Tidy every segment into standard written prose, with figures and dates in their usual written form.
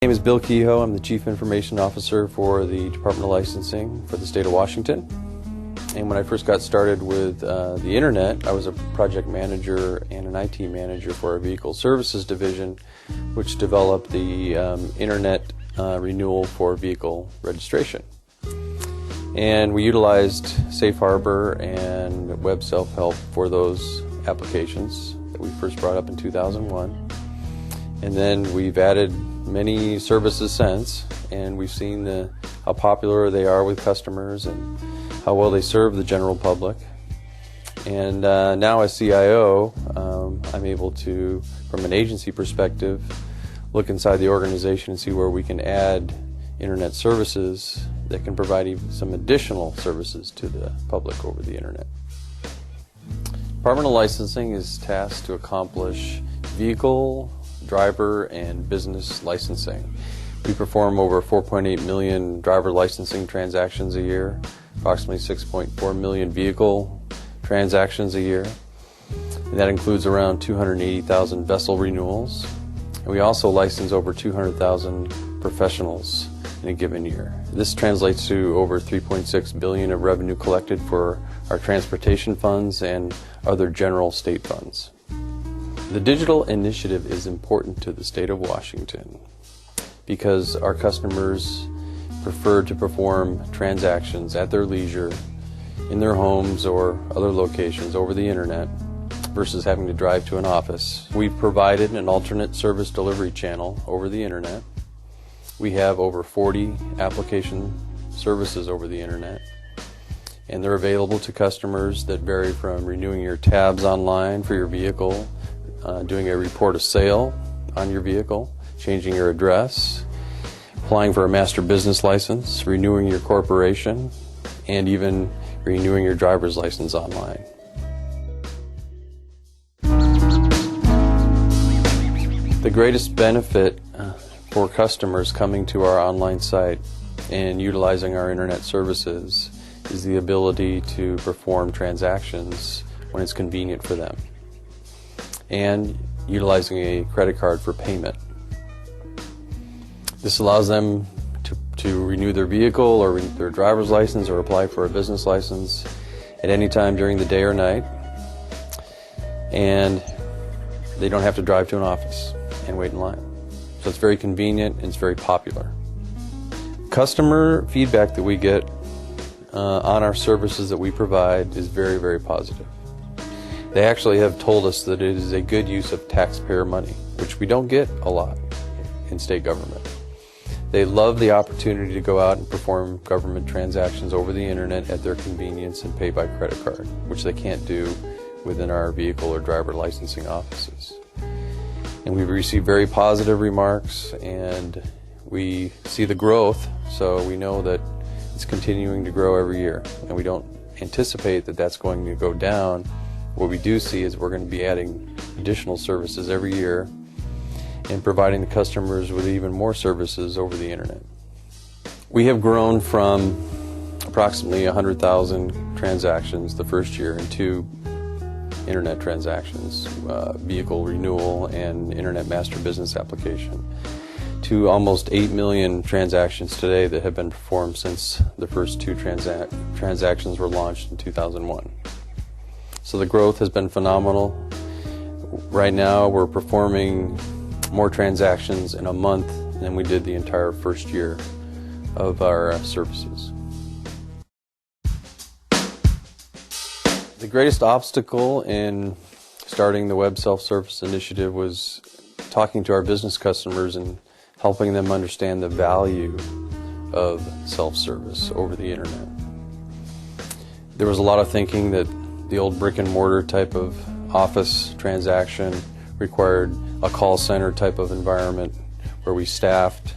My name is Bill Kehoe. I'm the Chief Information Officer for the Department of Licensing for the state of Washington. And when I first got started with the Internet, I was a project manager and an IT manager for our Vehicle Services Division, which developed the Internet renewal for vehicle registration. And we utilized Safeharbor and Web Self-Help for those applications that we first brought up in 2001. And then we've added many services since, and we've seen how popular they are with customers and how well they serve the general public. And now as CIO, I'm able to, from an agency perspective, look inside the organization and see where we can add Internet services that can provide even some additional services to the public over the Internet. Department of Licensing is tasked to accomplish vehicle, driver, and business licensing. We perform over 4.8 million driver licensing transactions a year, approximately 6.4 million vehicle transactions a year, and that includes around 280,000 vessel renewals. And we also license over 200,000 professionals in a given year. This translates to over 3.6 billion of revenue collected for our transportation funds and other general state funds. The digital initiative is important to the state of Washington because our customers prefer to perform transactions at their leisure in their homes or other locations over the Internet versus having to drive to an office. We've provided an alternate service delivery channel over the Internet. We have over 40 application services over the Internet, and they're available to customers that vary from renewing your tabs online for your vehicle, doing a report of sale on your vehicle, changing your address, applying for a master business license, renewing your corporation, and even renewing your driver's license online. The greatest benefit for customers coming to our online site and utilizing our Internet services is the ability to perform transactions when it's convenient for them, and utilizing a credit card for payment. This allows them to renew their vehicle or their driver's license or apply for a business license at any time during the day or night, and they don't have to drive to an office and wait in line. So it's very convenient and it's very popular. Customer feedback that we get on our services that we provide is very, very positive. They actually have told us that it is a good use of taxpayer money, which we don't get a lot in state government. They love the opportunity to go out and perform government transactions over the Internet at their convenience and pay by credit card, which they can't do within our vehicle or driver licensing offices. And we've received very positive remarks, and we see the growth, so we know that it's continuing to grow every year, and we don't anticipate that that's going to go down. What we do see is we're going to be adding additional services every year and providing the customers with even more services over the Internet. We have grown from approximately 100,000 transactions the first year in 2 Internet transactions, vehicle renewal and Internet master business application, to almost 8 million transactions today that have been performed since the first 2 transactions were launched in 2001. So the growth has been phenomenal. Right now we're performing more transactions in a month than we did the entire first year of our services. The greatest obstacle in starting the Web Self-Service Initiative was talking to our business customers and helping them understand the value of self-service over the Internet. There was a lot of thinking that the old brick and mortar type of office transaction required a call center type of environment where we staffed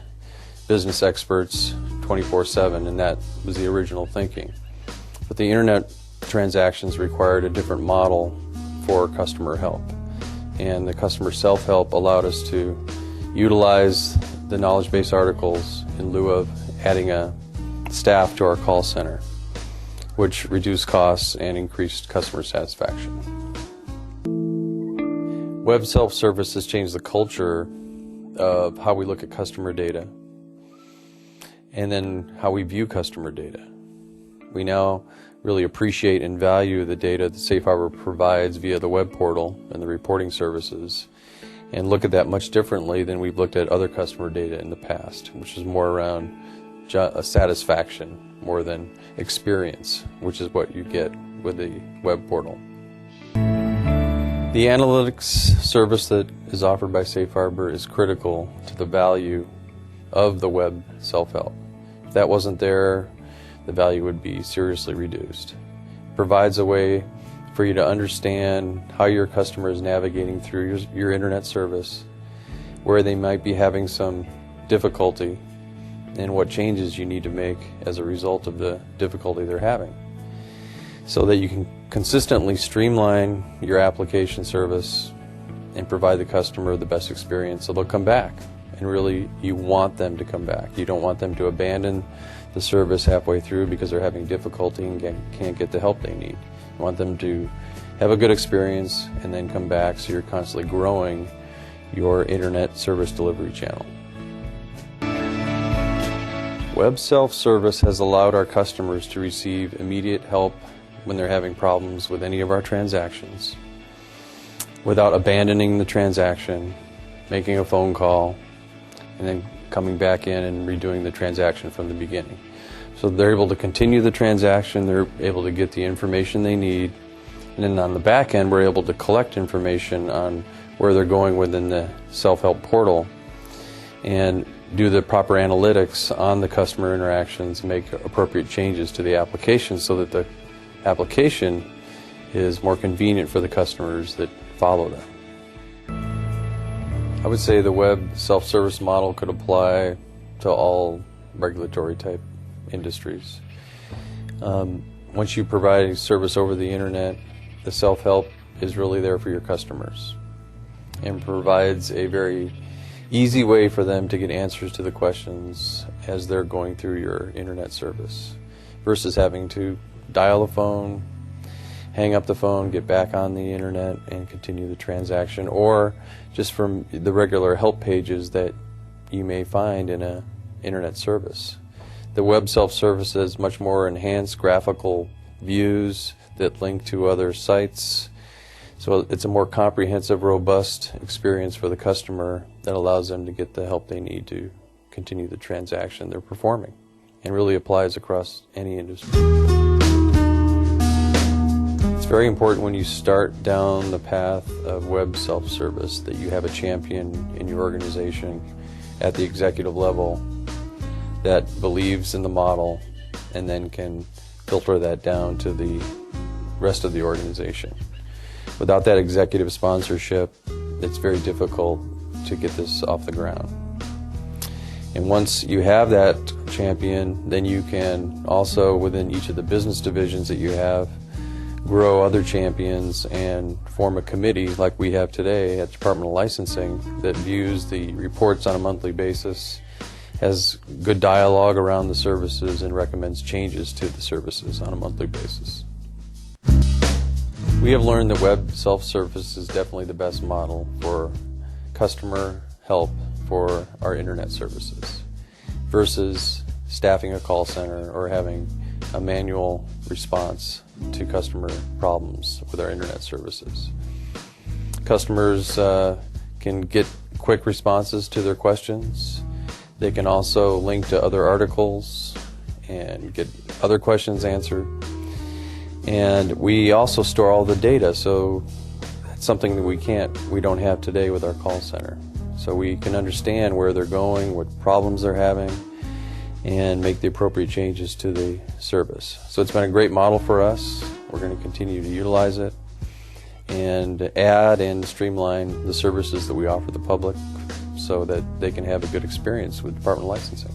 business experts 24/7, and that was the original thinking. But the Internet transactions required a different model for customer help, and the customer self-help allowed us to utilize the knowledge base articles in lieu of adding a staff to our call center, which reduced costs and increased customer satisfaction. Web self-service has changed the culture of how we look at customer data, and then how we view customer data. We now really appreciate and value the data that Safeharbor provides via the web portal and the reporting services, and look at that much differently than we've looked at other customer data in the past, which is more around satisfaction more than experience, which is what you get with the web portal. The analytics service that is offered by Safeharbor is critical to the value of the web self-help. If that wasn't there, the value would be seriously reduced. It provides a way for you to understand how your customer is navigating through your internet service, where they might be having some difficulty, and what changes you need to make as a result of the difficulty they're having, so that you can consistently streamline your application service and provide the customer the best experience so they'll come back. And really, you want them to come back. You don't want them to abandon the service halfway through because they're having difficulty and can't get the help they need. You want them to have a good experience and then come back, so you're constantly growing your internet service delivery channel. Web self-service has allowed our customers to receive immediate help when they're having problems with any of our transactions, without abandoning the transaction, making a phone call, and then coming back in and redoing the transaction from the beginning. So they're able to continue the transaction, they're able to get the information they need, and then on the back end we're able to collect information on where they're going within the self-help portal and do the proper analytics on the customer interactions, make appropriate changes to the application so that the application is more convenient for the customers that follow them. I would say the web self-service model could apply to all regulatory type industries. Once you provide a service over the internet, the self-help is really there for your customers and provides a very easy way for them to get answers to the questions as they're going through your internet service, versus having to dial a phone, hang up the phone, get back on the internet and continue the transaction, or just from the regular help pages that you may find in an internet service. The web self-service has much more enhanced graphical views that link to other sites, so it's a more comprehensive, robust experience for the customer that allows them to get the help they need to continue the transaction they're performing, and really applies across any industry. It's very important when you start down the path of web self-service that you have a champion in your organization at the executive level that believes in the model and then can filter that down to the rest of the organization. Without that executive sponsorship, it's very difficult to get this off the ground. And once you have that champion, then you can also, within each of the business divisions that you have, grow other champions and form a committee like we have today at Department of Licensing that views the reports on a monthly basis, has good dialogue around the services, and recommends changes to the services on a monthly basis. We have learned that web self-service is definitely the best model for customer help for our internet services versus staffing a call center or having a manual response to customer problems with our internet services. Customers can get quick responses to their questions. They can also link to other articles and get other questions answered. And we also store all the data, so that's something that we don't have today with our call center. So we can understand where they're going, what problems they're having, and make the appropriate changes to the service. So it's been a great model for us. We're going to continue to utilize it and add and streamline the services that we offer the public so that they can have a good experience with Department of Licensing.